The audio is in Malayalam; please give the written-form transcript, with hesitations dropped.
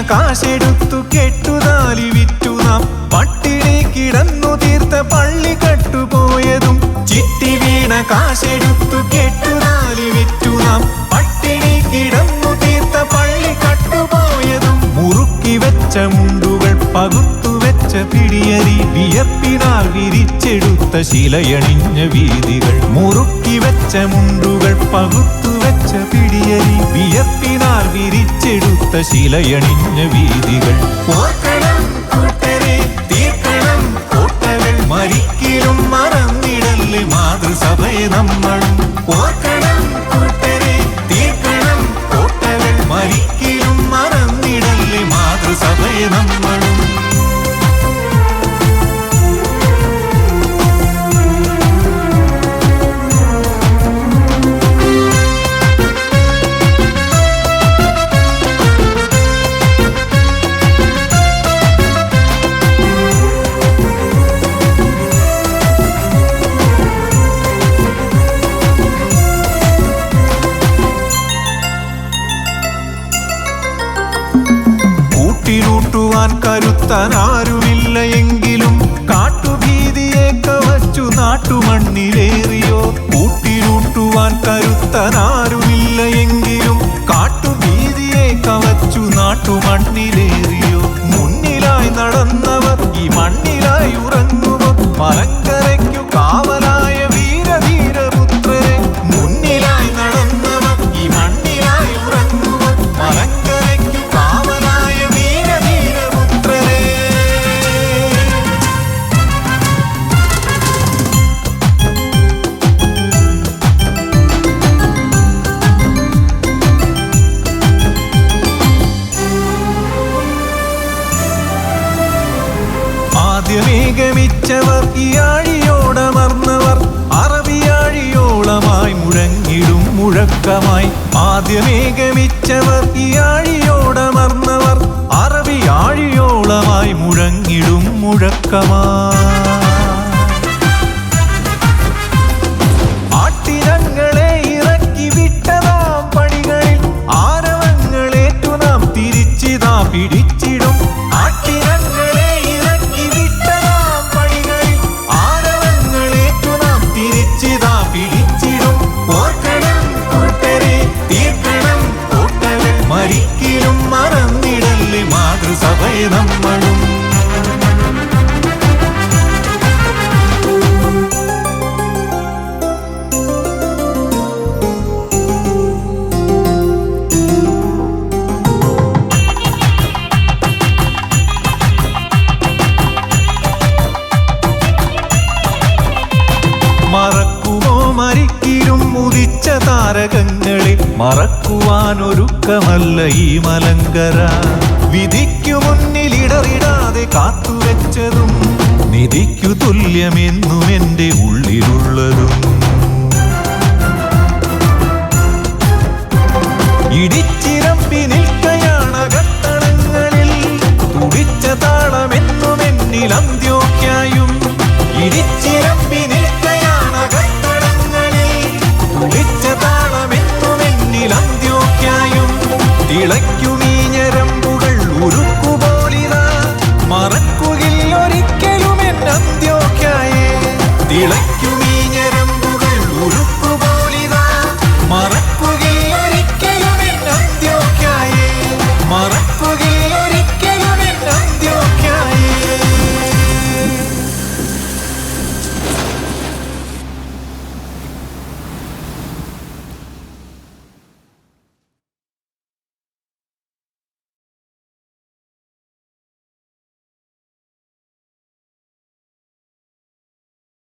കാശെടുത്തു കെട്ടുതാലി വിറ്റു നാം പട്ടിണി കിടന്നു തീർത്ത പള്ളി കട്ടുപോയതും ചിട്ടി വീണ കാശെടുത്തു കെട്ടുതാലി വിറ്റു നാം പട്ടിണി കിടന്നു തീർത്ത പള്ളി കട്ടുപോയതും മുറുക്കി വെച്ച മുണ്ടുകൾ പകുത്തു വെച്ച പിടിയരി വിയർപ്പിനാൽ വിരിച്ചെടുത്ത ശിലയണിഞ്ഞ വീതികൾ മുറുക്കി വെച്ച മുണ്ടുകൾ പകുത്തു വെച്ച പിടിയരി വിയർപ്പിനാൽ വിരിച്ചെടുത്ത ശിലയണിഞ്ഞ വീതികൾ ഓർക്കണം കൂട്ടരെ തീർക്കണം കോട്ടകൾ മരിക്കലും മറന്നിടല്ലേ മാതൃസഭയെ നമ്മളും ഓർക്കണം കൂട്ടരെ തീർക്കണം കോട്ടകൾ മരിക്കലും മറന്നിടല്ലേ മാതൃസഭയെ നമ്മളും കൂട്ടിലൂട്ടുവാൻ കരുത്താൻ ആരുമില്ല എങ്കിലും കാട്ടുഭീതിയെ കവച്ചു നാട്ടുമണ്ണിലേറിയോ കൂട്ടിലൂട്ടുവാൻ കരുത്താൻ ആരുമില്ല എങ്കിലും കാട്ടുഭീതിയെ കവച്ചു നാട്ടുമണ്ണിലേറിയോ മുന്നിലായി നടന്നവർ ഈ മണ്ണിലായി ഉറങ്ങുമോ മലങ്കരയ്ക്കു കാവലായ വീരധീരപുത്രരെ മുന്നിലായി നടന്നവർ ഈ മണ്ണിലായി ഉറങ്ങുമോ മലങ്കരയ്ക്കു കാവലായ വീരധീരപുത്രരെ ആദ്യമേ ഗമിച്ചവർ ഈ ആഴിയോടമർന്നവർ അറബിയാഴിയോളമായി മുഴങ്ങിടും മുഴക്കമായി ആദ്യമേ ഗമിച്ചവർ ഈ ആഴിയോടമർന്നവർ അറബിയാഴിയോളമായി മുഴങ്ങിടും മുഴക്കമായി ആട്ടിനങ്ങളെ ഇറക്കി വിട്ടതാം പണികളിൽ ആരവങ്ങളേറ്റു നാം തിരിച്ചിതാ പിടിച്ചിടും ആട്ടിനങ്ങളെ ഇറക്കി വിട്ടതാം പണികളിൽ ആരവങ്ങളേറ്റു നാം തിരിച്ചിതാ പിടിച്ചിടും ഓർക്കണം കൂട്ടരെ തീർക്കണം കോട്ടകൾ മരിക്കലും മറന്നിടല്ലേ മാതൃസഭയെ നമ്മളും മറക്കുമോ മരിക്കിലും ഉദിച്ച താരകങ്ങളെ മറക്കുവാനൊരുക്കമല്ല ഈ മലങ്കര വിധിക്കു മുന്നിലിടറിടാതെ കാത്തുവെച്ചതും നിധിക്കു തുല്യമെന്നും എൻ്റെ ഉള്ളിലുള്ളതും ഇടിച്ചിരമ്പി നിൽക്കയാണ് അകത്തളങ്ങളിൽ തുടിച്ച താളമെന്നും എന്നിൽ അന്ത്യോക്യായും ഇടിച്ചിരമ്പി നിൽക്കയാണ് അകത്തളങ്ങളിൽ തുടിച്ച താളമെന്നും എന്നിൽ അന്ത്യോക്യായും തിളയ്ക്കും